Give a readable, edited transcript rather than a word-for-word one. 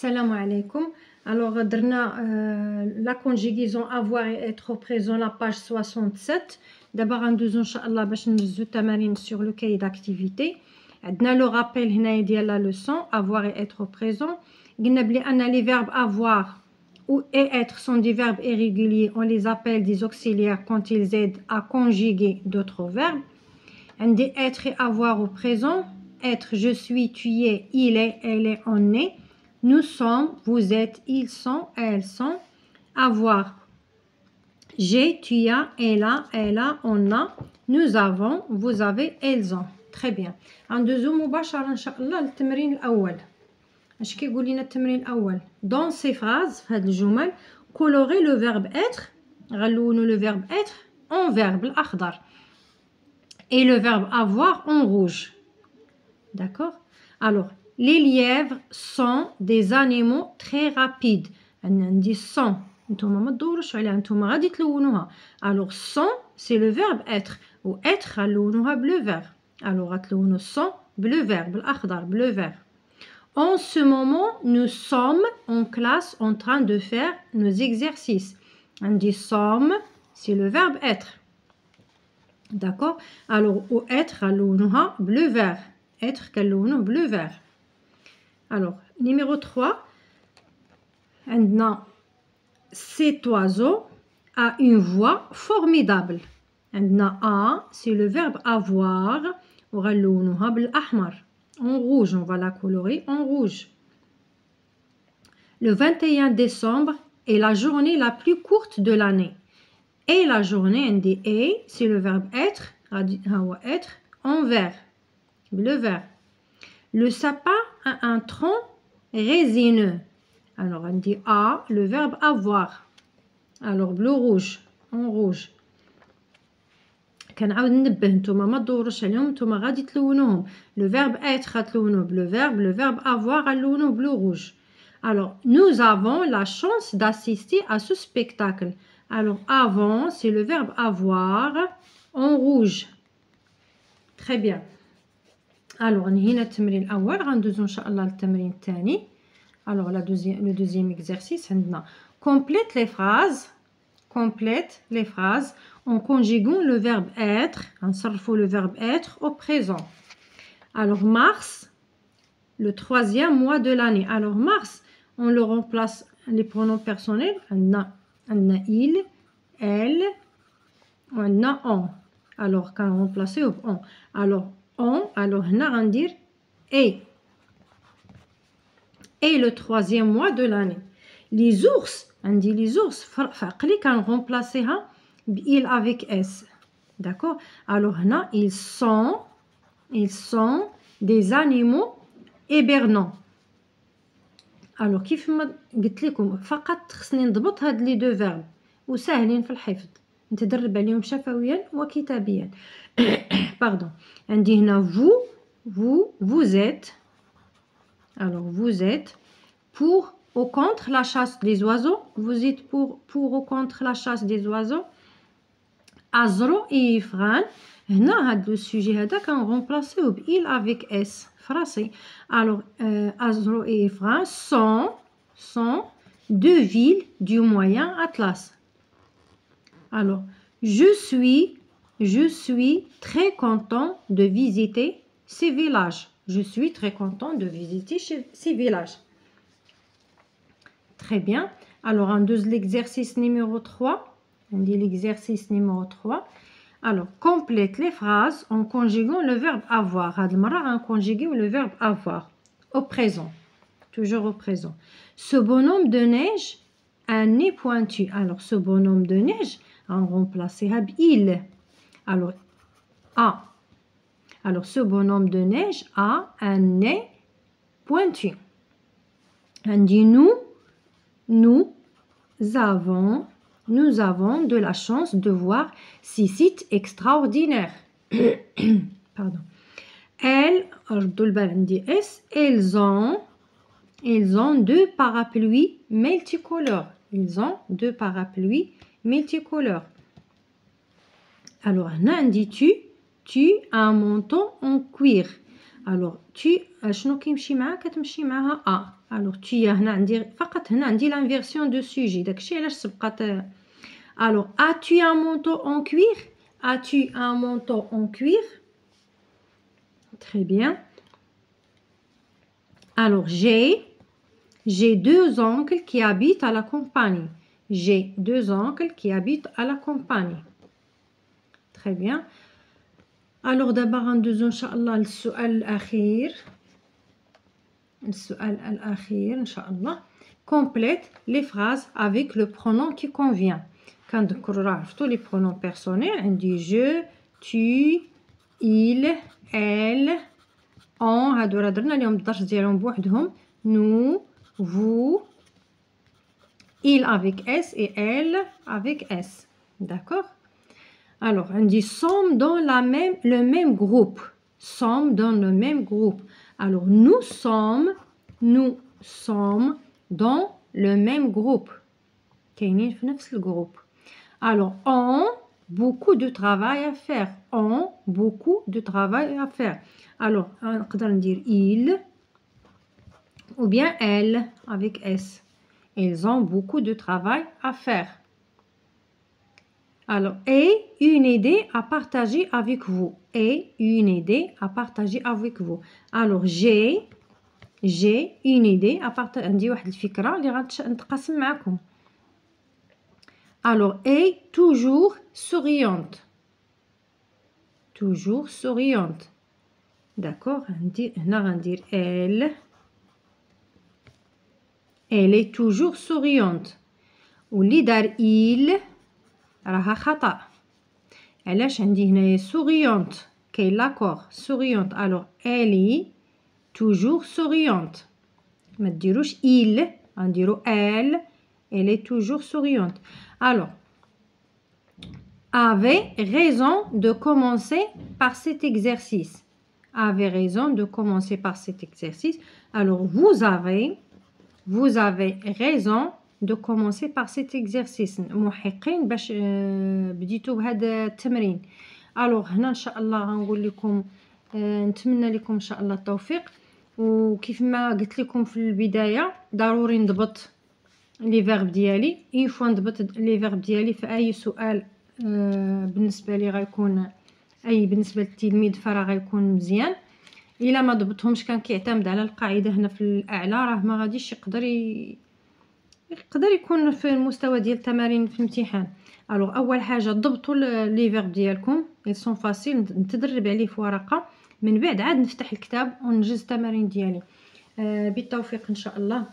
Salam alaikum. Alors, la conjugaison avoir et être au présent, la page 67. D'abord, Inch'Allah, باش ننزلو التمارين sur le cahier d'activité. عندنا le rappel هنايا ديال la leçon, avoir et être au présent. قلنا بلي أن les verbes avoir ou et être sont des verbes irréguliers. On les appelle des auxiliaires quand ils aident à conjuguer d'autres verbes. عندي être et avoir au présent. Être, je suis, tu es, il est, elle est, on est. Nous sommes, vous êtes, ils sont, elles sont. Avoir. J'ai, tu as, elle a, on a. Nous avons, vous avez, elles ont. Très bien. ندوزو مباشرة إن شاء الله للتمرين الأول. اش كيقول لنا التمرين الأول؟ Dans ces phrases, في هاد الجمل, colorer le verbe être. غنلونو le verbe être en vert بالأخضر. Et le verbe avoir en rouge. D'accord? Alors, les lièvres sont des animaux très rapides. عندي sont. نتوما ما تدوروش عليها نتوما غادي تلونوها. Alors sont c'est le verbe être و être غنلونوها bleu vert. Alors غتلونو sont bleu vert بالأخضر bleu vert. En ce moment, nous sommes en classe en train de faire nos exercices. عندي sommes c'est le verbe être. D'accord? Alors au être غنلونوها bleu vert. Être كنلونو bleu vert. Alors, numéro 3, عندنا cet oiseau a une voix formidable. عندنا a, c'est le verbe avoir, وغنلونوها بالأحمر. En rouge, on va la colorer en rouge. Le 21 décembre est la journée la plus courte de l'année. Et la journée, عندي et, c'est le verbe être, être en vert, bleu vert. Le sapin a un tronc résineux. Alors, on dit a, le verbe avoir. Alors, bleu rouge, en rouge. كنعاود ننبه نتوما ما تدوروش عليهم نتوما غادي تلونوهم. Le verbe être غتلونوه bleu vert, le verbe avoir غنلونوه bleu rouge. Alors, nous avons la chance d'assister à ce spectacle. Alors, avant, c'est le verbe avoir en rouge. Très bien. Alors, نهينا التمرين الأول غندوزو إن شاء الله للتمرين الثاني. Alors, le deuxième exercice عندنا complète les phrases. Complète les phrases en conjuguant le verbe être. نصرفوا le verbe être au présent. Alors, mars, le troisième mois de l'année. Alors, mars, on le remplace les pronoms personnels. عندنا il, elle, عندنا on. Alors, quand on remplace on. Alors, on, alors هنا غندير et le troisième mois de l'année. Les ours, عندي les ours في عقلي كنغومبلاسيها il avec s. D'accord? Alors هنا ils sont des animaux hibernants. Alors كيف ما قلت لكم فقط خصني نضبط هاد لي دو فيرب وساهلين في الحفظ نتدرب عليهم شفويا وكتابيا. Pardon. عندي هنا vous êtes. Alors vous êtes pour ou contre la chasse des oiseaux. Vous êtes pour ou contre la chasse des oiseaux. Azro et Ifran. هنا هاد لو سوجي هذا كنغومبلاسيوه ب il avec s فراسي. Alors Azro et Ifran sont deux villes du Moyen Atlas. Alors je suis très content de visiter ces villages. Je suis très content de visiter ces villages. Très bien. Alors, on dose l'exercice numéro 3. On dit l'exercice numéro 3. Alors, complète les phrases en conjuguant le verbe avoir. Had المرة on conjugue le verbe avoir au présent. Toujours au présent. Ce bonhomme de neige a un nez pointu. Alors, ce bonhomme de neige, on remplace il. Alors, a. Alors, ce bonhomme de neige a un nez pointu. On dit nous avons de la chance de voir ces sites extraordinaires. Pardon. Elles ont deux parapluies multicolores. Ils ont deux parapluies multicolores. Alors, on dit tu as un manteau en cuir. الوغ tu شنو كيمشي معاها كتمشي معاها الوغ tu هنا عندي فقط هنا عندي لانفيرسيون دو سوجي داكشي علاش سبقات الوغ as-tu un manteau en cuir as-tu un manteau en cuir très bien alors j'ai deux oncles qui habitent à la campagne j'ai deux oncles qui habitent à la campagne très bien alors دابا غندوزو ان شاء الله للسؤال الاخير ان شاء الله complète les phrases avec le pronom qui convient كنذكروا راه عرفتوا لي pronoms personnels عندي je tu il elle on هادو راه درنا لهم الدرس ديالهم بوحدهم nous vous il avec s et elle avec s d'accord alors on dit sommes dans le même groupe sommes dans le même groupe alors nous sommes dans le même groupe كاينين في نفس الجروب alors on beaucoup de travail à faire ont beaucoup de travail à faire alors نقدر ندير il ou bien elle avec s ils ont beaucoup de travail à faire alors et une idée à partager avec vous et une idée à partager avec vous alors j'ai une idée à partager عندي واحد الفكرة اللي غنتقاسم معكم alors est toujours souriante d'accord هنا غندير elle est toujours souriante واللي دار il راها خطأ علاش عندي هنايا souriante كاين لاكور souriante alors elle est toujours souriante ما ديروش il غنديرو elle est toujours souriante alors avait raison de commencer par cet exercice alors vous avez raison de commencer par cet exercice محقين باش بديتو بهذا التمرين alors هنا ان شاء الله غنقول لكم نتمنى لكم ان شاء الله التوفيق وكيف ما قلت لكم في البدايه ضروري نضبط لي فيرب ديالي اون فوا نضبط لي فيرب ديالي في اي سؤال بالنسبه لي غيكون بالنسبه للتلميذ فراه غيكون مزيان الا ما ضبطهمش كان كيعتمد على القاعده هنا في الاعلى راه ما غاديش يقدر يكون في المستوى ديال التمارين في الامتحان الوغ اول حاجه ضبطوا لي فيرب ديالكم ils sont فاسيل نتدرب عليه في ورقه من بعد عاد نفتح الكتاب وننجز التمارين ديالي بالتوفيق ان شاء الله